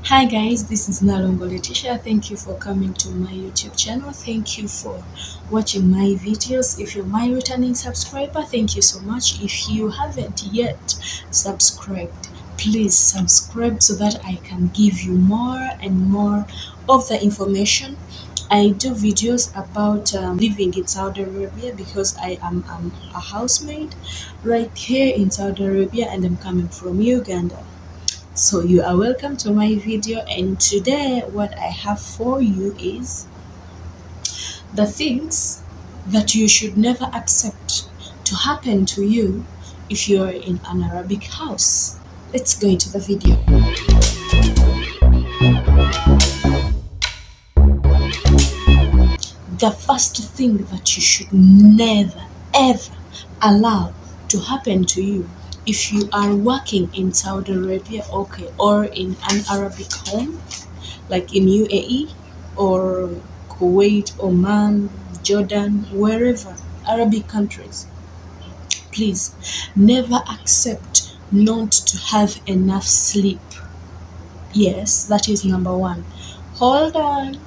Hi guys, this is Nalongo Letitia. Thank you for coming to my YouTube channel. Thank you for watching my videos. If you're my returning subscriber, thank you so much. If you haven't yet subscribed, please subscribe so that I can give you more and more of the information. I do videos about living in Saudi Arabia because I am a housemaid right here in Saudi Arabia and I'm coming from Uganda. So you are welcome to my video, and today what I have for you is the things that you should never accept to happen to you if you're in an Arabic house. Let's go into the video. The first thing that you should never ever allow to happen to you if you are working in Saudi Arabia, okay, or in an Arabic home like in UAE or Kuwait, Oman, Jordan, wherever, Arabic countries, please never accept not to have enough sleep. Yes, that is number one. Hold on.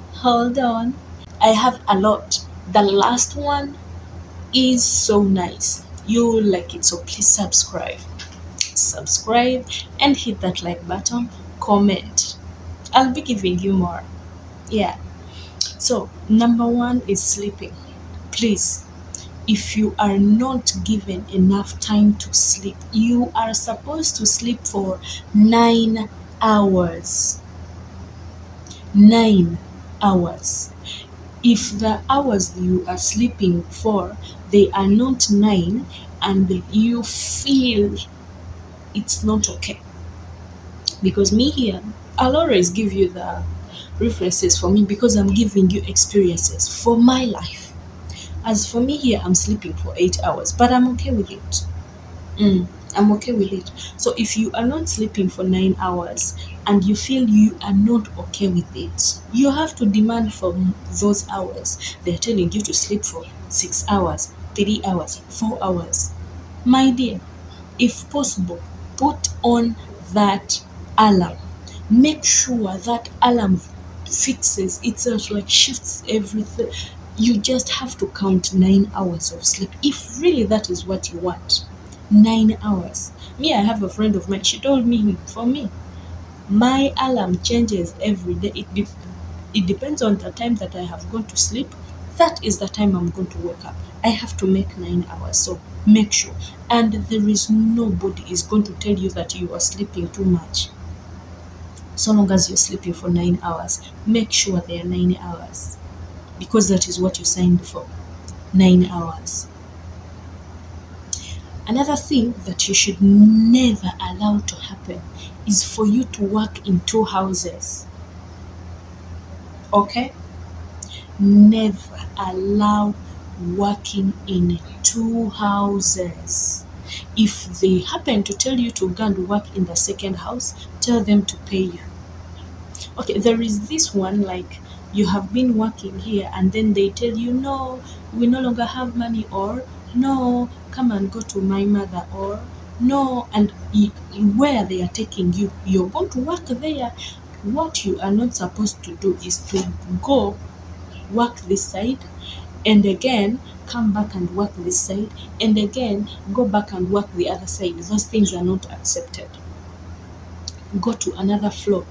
I have a lot. The last one is so nice. You will like it, so please subscribe and hit that like button, comment. I'll be giving you more. Yeah. So number one is sleeping. Please, if you are not given enough time to sleep, you are supposed to sleep for 9 hours. 9 hours. If the hours you are sleeping for, they are not 9 and you feel it's not okay, because me here, I'll always give you the references for me because I'm giving you experiences for my life. As for me here, I'm sleeping for 8 hours, but I'm okay with it. I'm okay with it. So if you are not sleeping for 9 hours and you feel you are not okay with it, you have to demand from those hours. They're telling you to sleep for 6 hours, 3 hours, 4 hours. My dear, if possible, put on that alarm. Make sure that alarm fixes itself, like shifts everything. You just have to count 9 hours of sleep if really that is what you want. 9 hours. Me, I have a friend of mine, she told me, for me, my alarm changes every day. It depends on the time that I have gone to sleep. That is the time I'm going to wake up. I have to make 9 hours, so make sure. And there is nobody is going to tell you that you are sleeping too much. So long as you're sleeping for 9 hours, make sure they are 9 hours, because that is what you signed for. 9 hours. Another thing that you should never allow to happen is for you to work in two houses. Okay? Never allow working in two houses. If they happen to tell you to go and work in the second house, tell them to pay you. Okay, there is this one, like you have been working here and then they tell you, no, we no longer have money, or no, come and go to my mother, or no, and where they are taking you, you're going to work there. What you are not supposed to do is to go work this side and again come back and work this side and again go back and work the other side. Those things are not accepted. Go to another floor.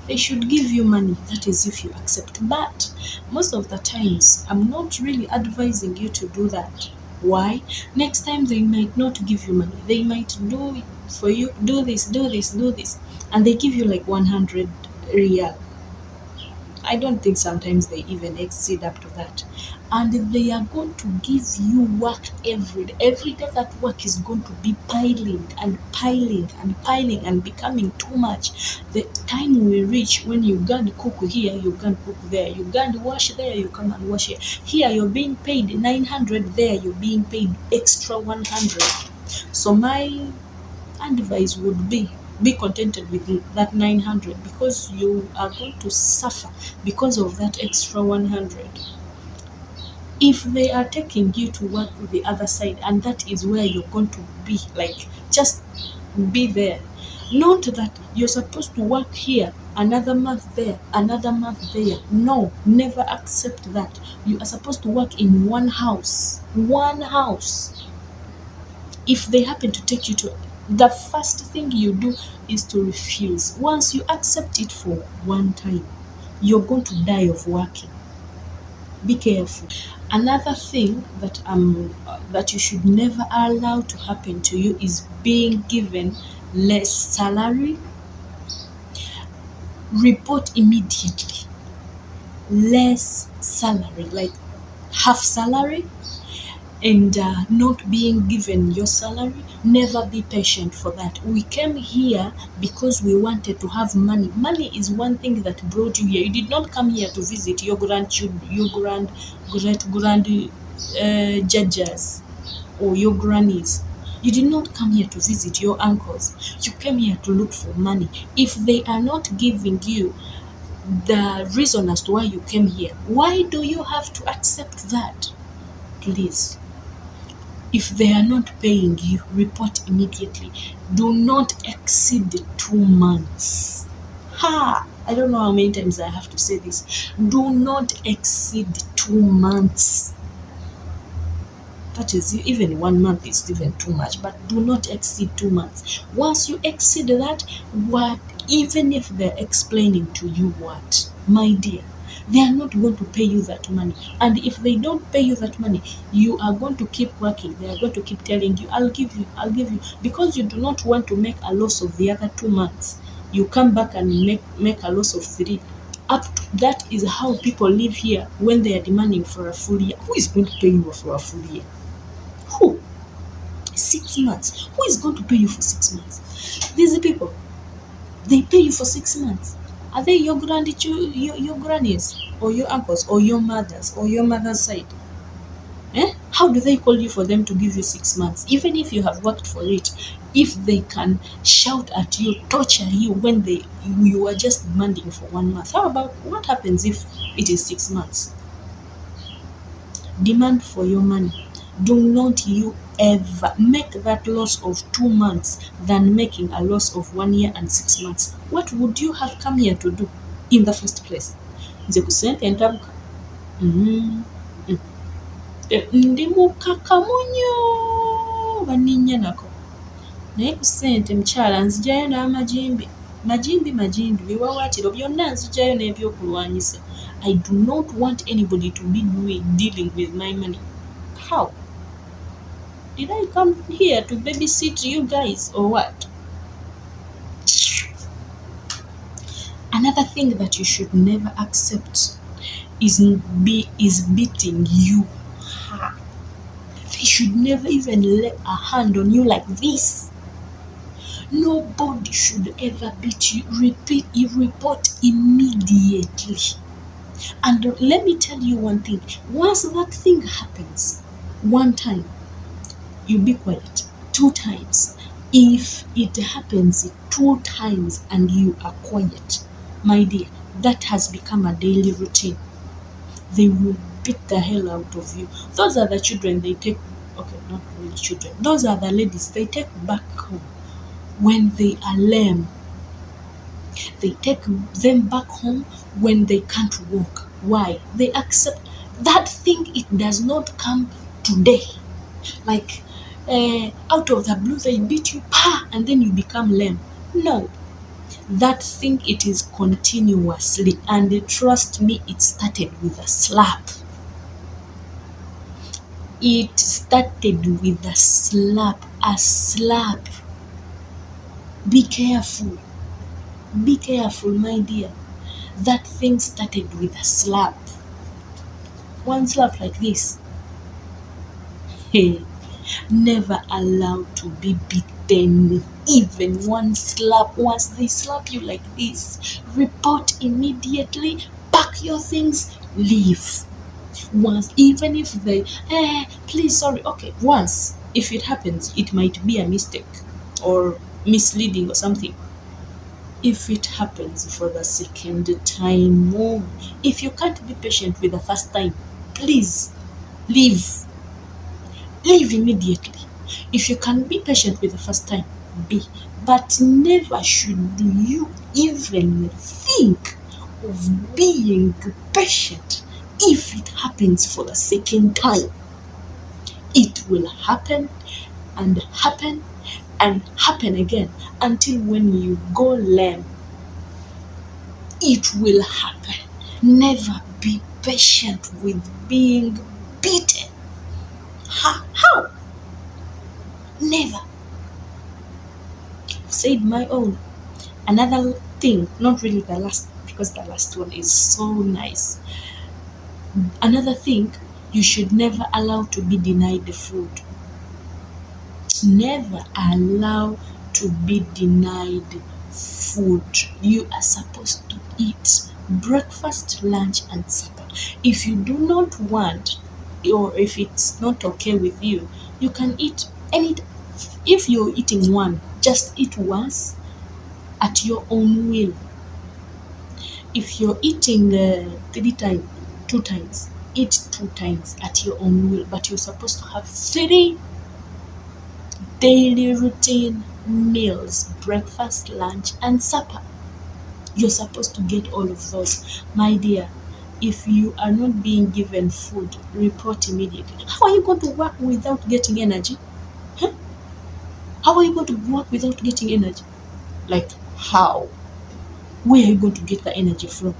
They should give you money, that is if you accept. But most of the times, I'm not really advising you to do that. Why? Next time they might not give you money. They might do it for you, do this, and they give you like 100 riyal. I don't think sometimes they even exceed up to that. And they are going to give you work every day. Every day that work is going to be piling and piling and piling and becoming too much. The time will reach when you go and cook here, you go and cook there. You go and wash there, you come and wash here. Here you're being paid 900, there you're being paid extra 100. So my advice would be contented with that 900, because you are going to suffer because of that extra 100. If they are taking you to work with the other side and that is where you're going to be, like just be there. Not that you're supposed to work here another month there, another month there. No, never accept that. You are supposed to work in one house. One house. If they happen to take you to, the first thing you do is to refuse. Once you accept it for one time, you're going to die of working. Be careful. Another thing that you should never allow to happen to you is being given less salary. Report immediately. Less salary, like half salary, and not being given your salary. Never be patient for that. We came here because we wanted to have money. Money is one thing that brought you here. You did not come here to visit your grandchildren, your great judges or your grannies. You did not come here to visit your uncles. You came here to look for money. If they are not giving you the reason as to why you came here, why do you have to accept that? Please, if they are not paying you, report immediately. Do not exceed 2 months. I don't know how many times I have to say this. Do not exceed 2 months. That is, even 1 month is even too much, but do not exceed 2 months. Once you exceed that, even if they're explaining to you what, my dear, they are not going to pay you that money. And if they don't pay you that money, you are going to keep working. They are going to keep telling you, I'll give you. Because you do not want to make a loss of the other 2 months. You come back and make a loss of 3. That is how people live here when they are demanding for a full year. Who is going to pay you for a full year? Who? 6 months. Who is going to pay you for 6 months? These people, they pay you for 6 months. Are they your grannies or your uncles or your mothers or your mother's side? How do they call you for them to give you 6 months? Even if you have worked for it, if they can shout at you, torture you when you are just demanding for 1 month, what happens if it is 6 months? Demand for your money. Do not you ever make that loss of 2 months than making a loss of 1 year and 6 months. What would you have come here to do in the first place? Nze ku ssente ntabuka. Ndi mukakamu nnyo banninnya nako. Naye ku ssente mukyala nzijayo n'amagimbi. Magimbi biwawaatiro byonna nzijayo n'ebyokulwanyisa. I do not want anybody to be dealing with my money. How? Did I come here to babysit you guys or what? Another thing that you should never accept is beating you. They should never even lay a hand on you like this. Nobody should ever beat you. Report immediately. And let me tell you one thing. Once that thing happens, 1 time, you be quiet. 2 times. If it happens 2 times and you are quiet, my dear, that has become a daily routine. They will beat the hell out of you. Those are the children they take, okay, not really children. Those are the ladies they take back home when they are lame. They take them back home when they can't walk. Why? They accept that thing. It does not come today. Like, out of the blue, they beat you, and then you become lame. No. That thing, it is continuously. And trust me, it started with a slap. It started with a slap. A slap. Be careful. Be careful, my dear. That thing started with a slap. 1 slap like this. Hey, never allowed to be beaten. Even 1 slap. Once they slap you like this, report immediately, pack your things, leave. Once, even if they, please, sorry, okay, once, if it happens, it might be a mistake or misleading or something. If it happens for the 2nd time, if you can't be patient with the 1st time, please leave. Leave immediately. If you can be patient with the 1st time, be. But never should you even think think of being patient. If it happens for the second time, it will happen and happen and happen again until when you go lame, it will happen. Never be patient with being beaten. How? Never. I've said my own. Another thing, not really the last, because the last one is so nice. Another thing, you should never allow to be denied the food. Never allow to be denied food. You are supposed to eat breakfast, lunch, and supper. If you do not want, or if it's not okay with you, you can eat any. If you're eating one, just eat once at your own will. If you're eating 3 times, 2 times, eat 2 times at your own will. But you're supposed to have 3 daily routine meals: breakfast, lunch, and supper. You're supposed to get all of those. My dear, if you are not being given food, report immediately. How are you going to work without getting energy? Huh? How are you going to work without getting energy? Like, how? Where are you going to get the energy from?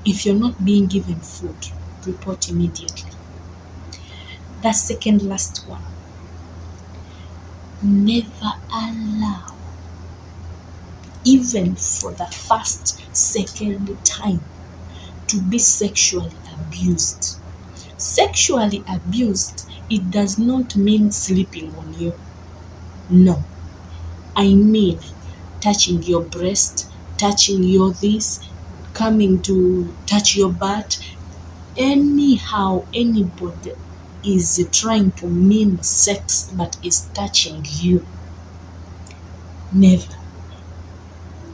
If you're not being given food, report immediately. The second last one. Never allow, even for the first, second time, to be sexually abused. Sexually abused, it does not mean sleeping on you. No. I mean touching your breast, touching your this, coming to touch your butt. Anyhow, anybody is trying to mean sex but is touching you. Never.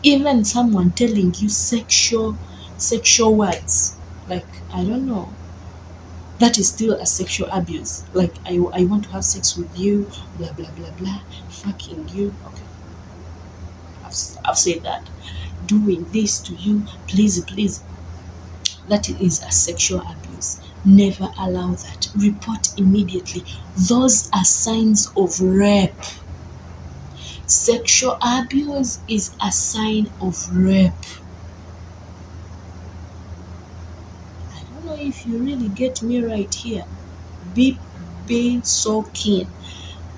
Even someone telling you sexual words, like, I don't know, that is still a sexual abuse. Like, I want to have sex with you, blah blah blah blah, fucking you. Okay, I've said that. Doing this to you, please, that is a sexual abuse. Never allow that. Report immediately. Those are signs of rape. Sexual abuse is a sign of rape. I don't know if you really get me right here. Be so keen.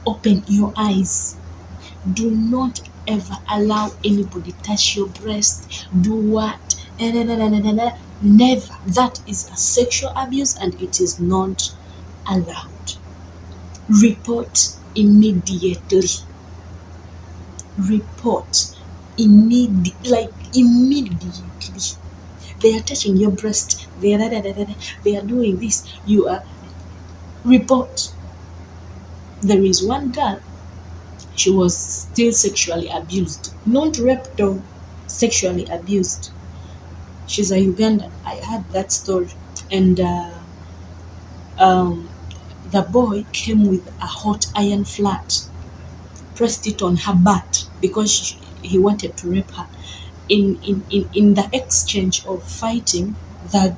Open your eyes. Do not ever allow anybody touch your breast. Do what? Never. That is a sexual abuse and it is not allowed. Report immediately. Report immediately. They are touching your breast. They are doing this. You are report. There is one girl. She was still sexually abused. Not raped though. Sexually abused. She's a Ugandan. I heard that story. And the boy came with a hot iron flat, pressed it on her butt because he wanted to rape her. In the exchange of fighting, the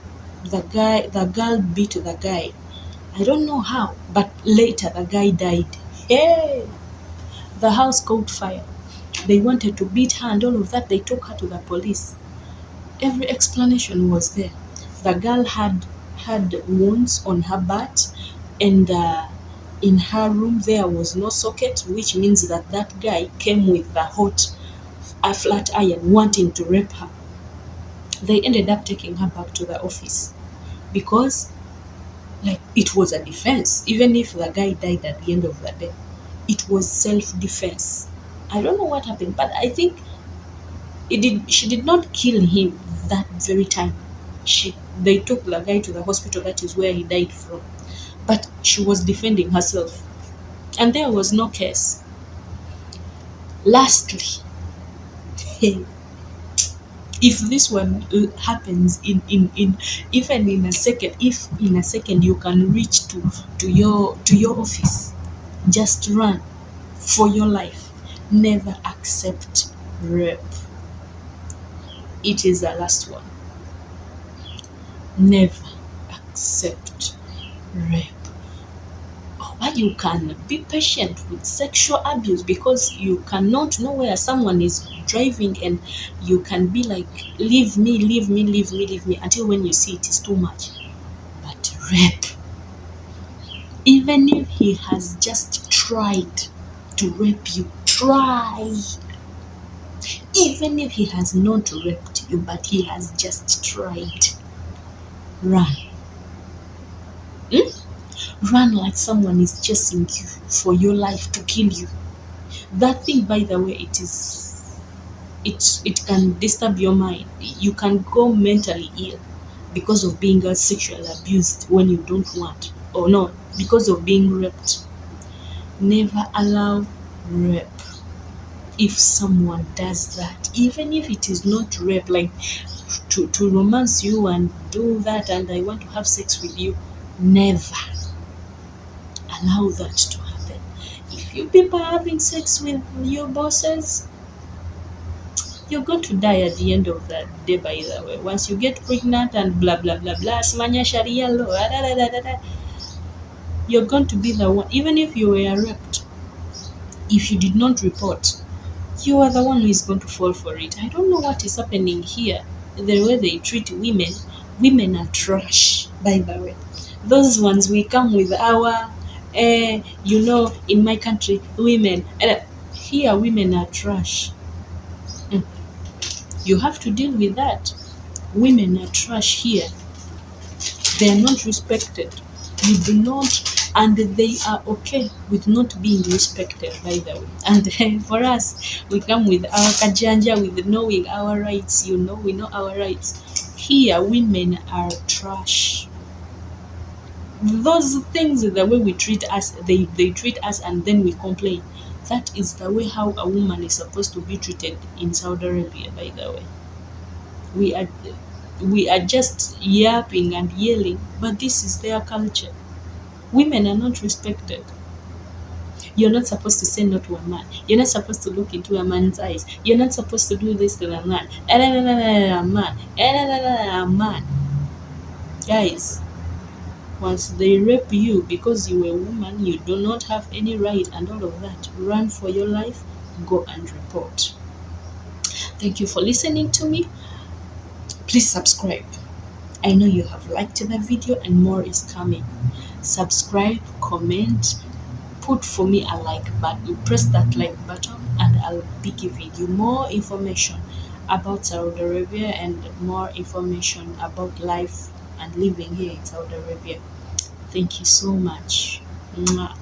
girl beat the guy. I don't know how, but later the guy died. Hey! The house caught fire. They wanted to beat her and all of that. They took her to the police. Every explanation was there. The girl had wounds on her butt, and in her room there was no socket, which means that guy came with a flat iron wanting to rape her. They ended up taking her back to the office because, like, it was a defense. Even if the guy died at the end of the day, it was self-defense. I don't know what happened, but I think she did not kill him that very time. They took the guy to the hospital. That is where he died from. But she was defending herself, and there was no case. Lastly, if this one happens in even in a second, if in a second you can reach to your office, just run for your life. Never accept rape. It is the last one. Never accept rape. But you can be patient with sexual abuse, because you cannot know where someone is driving and you can be like, leave me, leave me, leave me, leave me, until when you see it is too much. But rape, even if he has just tried to rape you, try. Even if he has not raped you, but he has just tried, run. Run like someone is chasing you for your life to kill you. That thing, by the way, it can disturb your mind. You can go mentally ill because of being sexually abused when you don't want, or no, because of being raped. Never allow rape. If someone does that, even if it is not rape, like to romance you and do that, and I want to have sex with you, never allow that to happen. If you people are having sex with your bosses, you're going to die at the end of that day, by the way. Once you get pregnant and blah blah blah blah, simanya sharia law, you're going to be the one. Even if you were raped, if you did not report, you are the one who is going to fall for it. I don't know what is happening here. The way they treat women. Women are trash, by the way. Those ones, we come with our in my country, women, here women are trash. You have to deal with that. Women are trash here. They are not respected. You do not, and they are okay with not being respected, by the way. And for us, we come with our kajanja, with knowing our rights. We know our rights. Here, women are trash. Those things, the way we treat us, they treat us, and then we complain. That is the way how a woman is supposed to be treated in Saudi Arabia, by the way. We are just yapping and yelling, but this is their culture. Women are not respected. You're not supposed to say no to a man. You're not supposed to look into a man's eyes. You're not supposed to do this to a man. Man. Guys, once they rape you because you're a woman, you do not have any right and all of that, run for your life, go and report. Thank you for listening to me. Please subscribe. I know you have liked the video and more is coming. Subscribe, comment, put for me a like button, press that like button, and I'll be giving you more information about Saudi Arabia and more information about life and living here in Saudi Arabia. Thank you so much. Mwah.